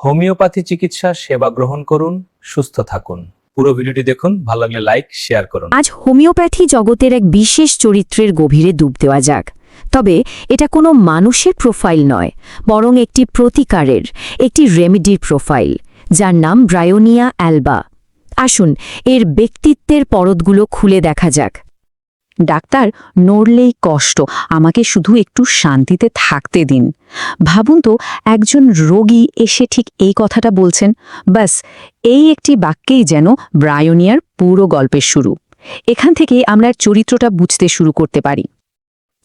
Homeopathy চিকিৎসা সেবা গ্রহণ করুন, সুস্থ থাকুন। পুরো ভিডিওটি দেখুন, ভালো লাগলে লাইক শেয়ার করুন। আজ হোমিওপ্যাথি জগতের এক বিশেষ চরিত্রের গভীরে ডুব দেওয়া যাক। তবে এটা কোনো মানুষের প্রোফাইল নয়, বরং একটি প্রতিকারের, একটি রেমেডির প্রোফাইল, যার নাম ব্রায়োনিয়া অ্যালবা। আসুন এর ব্যক্তিত্বের পরতগুলো খুলে দেখা যাক। ডাক্তার, নড়লেই কষ্ট, আমাকে শুধু একটু শান্তিতে থাকতে দিন। ভাবুন তো, একজন রোগী এসে ঠিক এই কথাটা বলছেন। ব্যাস, এই একটি বাক্যেই যেন ব্রায়োনিয়ার পুরো গল্পের শুরু। এখান থেকে আমরা চরিত্রটা বুঝতে শুরু করতে পারি।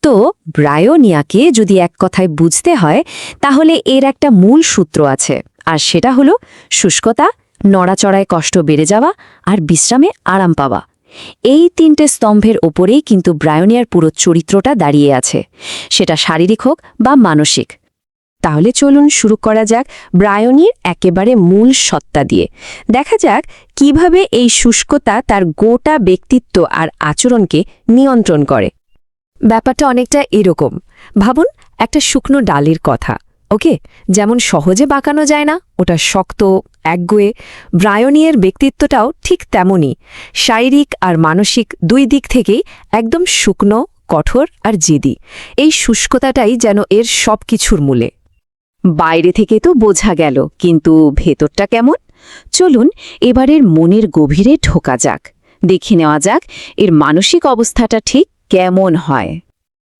তো ব্রায়োনিয়াকে যদি এক কথায় বুঝতে হয়, তাহলে এর একটা মূল সূত্র আছে, আর সেটা হলো শুষ্কতা, নড়াচড়ায় কষ্ট বেড়ে যাওয়া আর বিশ্রামে আরাম পাওয়া। এই তিনটে স্তম্ভের ওপরেই কিন্তু ব্রায়োনিয়ার পুরো চরিত্রটা দাঁড়িয়ে আছে, সেটা শারীরিক হোক বা মানসিক। তাহলে চলুন শুরু করা যাক ব্রায়োনির একেবারে মূল সত্তা দিয়ে। দেখা যাক কিভাবে এই শুষ্কতা তার গোটা ব্যক্তিত্ব আর আচরণকে নিয়ন্ত্রণ করে। ব্যাপারটা অনেকটা এরকম, ভাবুন একটা শুকনো ডালের কথা। ওকে, যেমন সহজে বাঁকানো যায় না, ওটা শক্ত, একগুয়ে। ব্রায়োনিয়ের ব্যক্তিত্বটাও ঠিক তেমনই, শারীরিক আর মানসিক দুই দিক থেকেই একদম শুকনো, কঠোর আর জেদি। এই শুষ্কতাটাই যেন এর সব কিছুর মূলে। বাইরে থেকে তো বোঝা গেল, কিন্তু ভেতরটা কেমন? চলুন এবারের মনের গভীরে ঢোকা যাক, দেখে নেওয়া যাক এর মানসিক অবস্থাটা ঠিক কেমন হয়।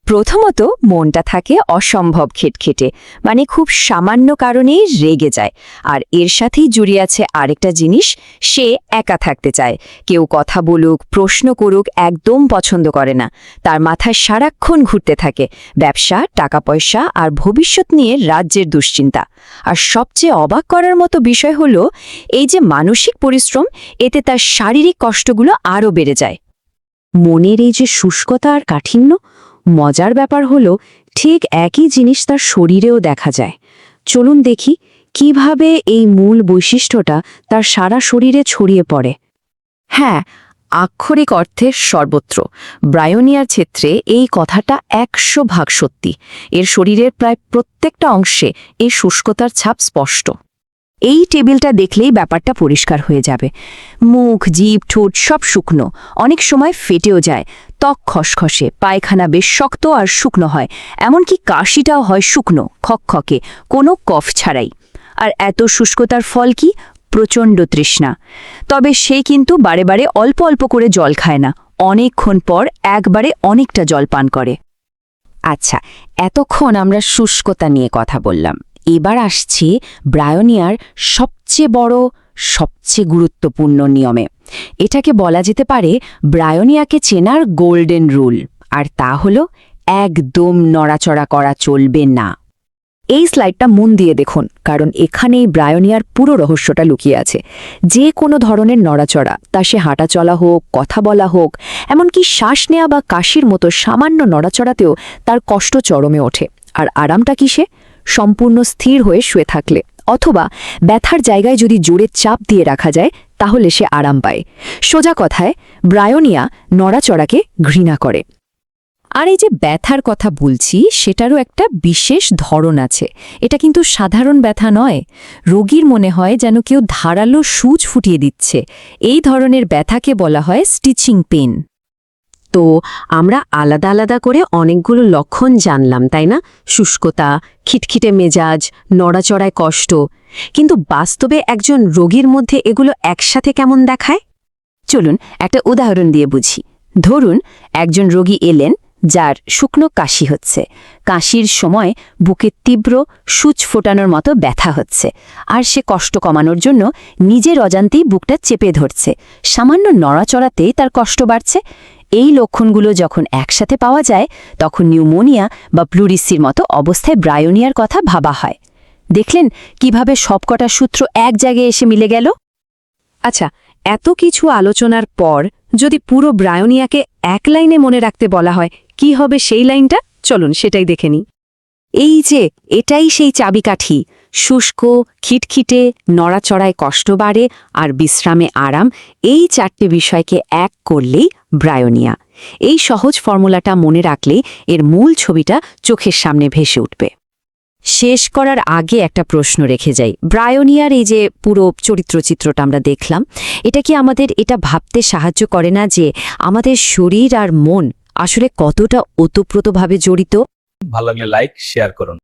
প্রথমত, মনটা থাকে অসম্ভব খিটখিটে, মানে খুব সামান্য কারণেই রেগে যায়। আর এর সাথেই জড়িয়ে আছে আরেকটা জিনিস, সে একা থাকতে চায়। কেউ কথা বলুক, প্রশ্ন করুক, একদম পছন্দ করে না। তার মাথায় সারাক্ষণ ঘুরতে থাকে ব্যবসা, টাকা পয়সা আর ভবিষ্যৎ নিয়ে রাজ্যের দুশ্চিন্তা। আর সবচেয়ে অবাক করার মতো বিষয় হলো, এই যে মানসিক পরিশ্রম, এতে তার শারীরিক কষ্টগুলো আরও বেড়ে যায়। মনের এই যে শুষ্কতা আর কাঠিন্য, মজার ব্যাপার হলো ঠিক একই জিনিস তার শরীরেও দেখা যায়। চলুন দেখি কিভাবে এই মূল বৈশিষ্ট্যটা তার সারা শরীরে ছড়িয়ে পড়ে। হ্যাঁ, আক্ষরিক অর্থে সর্বত্র। ব্রায়োনিয়ার ক্ষেত্রে এই কথাটা 100% সত্যি। এর শরীরের প্রায় প্রত্যেকটা অংশে এই শুষ্কতার ছাপ স্পষ্ট। এই টেবিলটা দেখলেই ব্যাপারটা পরিষ্কার হয়ে যাবে। মুখ, জিভ, ঠোঁট সব শুকনো, অনেক সময় ফেটেও যায়। ত্বক খসখসে, পায়খানা বেশ শক্ত আর শুকনো হয়, এমনকি কাশিটাও হয় শুকনো, খকখকে, কোনো কফ ছাড়াই। আর এত শুষ্কতার ফল কি? প্রচণ্ড তৃষ্ণা। তবে সে কিন্তু বারে বারে অল্প অল্প করে জল খায় না, অনেকক্ষণ পর একবারে অনেকটা জল পান করে। আচ্ছা, এতক্ষণ আমরা শুষ্কতা নিয়ে কথা বললাম। এবার আসছি ব্রায়োনিয়ার সবচেয়ে বড়, সবচেয়ে গুরুত্বপূর্ণ নিয়মে। এটাকে বলা যেতে পারে ব্রায়োনিয়াকে চেনার গোল্ডেন রুল, আর তা হলো একদম নড়াচড়া করা চলবে না। এই স্লাইডটা মন দিয়ে দেখুন, কারণ এখানেই ব্রায়োনিয়ার পুরো রহস্যটা লুকিয়ে আছে। যে কোনো ধরনের নড়াচড়া, তা সে হাঁটা চলা হোক, কথা বলা হোক, এমনকি শ্বাস নেওয়া বা কাশির মতো সামান্য নড়াচড়াতেও তার কষ্ট চরমে ওঠে। আর আরামটা কিসে? সম্পূর্ণ স্থির হয়ে শুয়ে থাকলে, অথবা ব্যথার জায়গায় যদি জোরে চাপ দিয়ে রাখা যায়, তাহলে সে আরাম পায়। সোজা কথায়, ব্রায়োনিয়া নড়াচড়াকে ঘৃণা করে। আর এই যে ব্যথার কথা বলছি, সেটারও একটা বিশেষ ধরন আছে। এটা কিন্তু সাধারণ ব্যথা নয়। রোগীর মনে হয় যেন কেউ ধারালো সূচ ফুটিয়ে দিচ্ছে। এই ধরনের ব্যথাকে বলা হয় স্টিচিং পেন। তো আমরা আলাদা আলাদা করে অনেকগুলো লক্ষণ জানলাম, তাই না? শুষ্কতা, খিটখিটে মেজাজ, নড়াচড়ায় কষ্ট। কিন্তু বাস্তবে একজন রোগীর মধ্যে এগুলো একসাথে কেমন দেখায়? চলুন একটা উদাহরণ দিয়ে বুঝি। ধরুন একজন রোগী এলেন, যার শুকনো কাশি হচ্ছে। কাশির সময় বুকে তীব্র সূচ ফোটানোর মতো ব্যথা হচ্ছে, আর সে কষ্ট কমানোর জন্য নিজের অজান্তেই বুকটা চেপে ধরছে। সামান্য নড়াচড়াতেই তার কষ্ট বাড়ছে। এই লক্ষণগুলো যখন একসাথে পাওয়া যায়, তখন নিউমোনিয়া বা প্লুরিসির মতো অবস্থায় ব্রায়োনিয়ার কথা ভাবা হয়। দেখলেন কিভাবে সবকটা সূত্র এক জায়গায় এসে মিলে গেল? আচ্ছা, এত কিছু আলোচনার পর যদি পুরো ব্রায়োনিয়াকে এক লাইনে মনে রাখতে বলা হয়, কি হবে সেই লাইনটা? চলুন সেটাই দেখে নিই। এই যে এটাই সেই চাবিকাঠি। শুষ্ক, খিটখিটে, নড়াচড়ায় কষ্ট বাড়ে আর বিশ্রামে আরাম, এই চারটে বিষয়কে এক করলেই ব্রায়োনিয়া। এই সহজ ফর্মুলাটা মনে রাখলে এর মূল ছবিটা চোখের সামনে ভেসে উঠবে। শেষ করার আগে একটা প্রশ্ন রেখে যাই, ব্রায়োনিয়ার এই যে পুরো চরিত্রচিত্রটা আমরা দেখলাম, এটা কি আমাদের এটা ভাবতে সাহায্য করে না যে আমাদের শরীর আর মন আসলে কতটা ওতপ্রোতভাবে জড়িত? ভালো লাগলে লাইক শেয়ার করুন।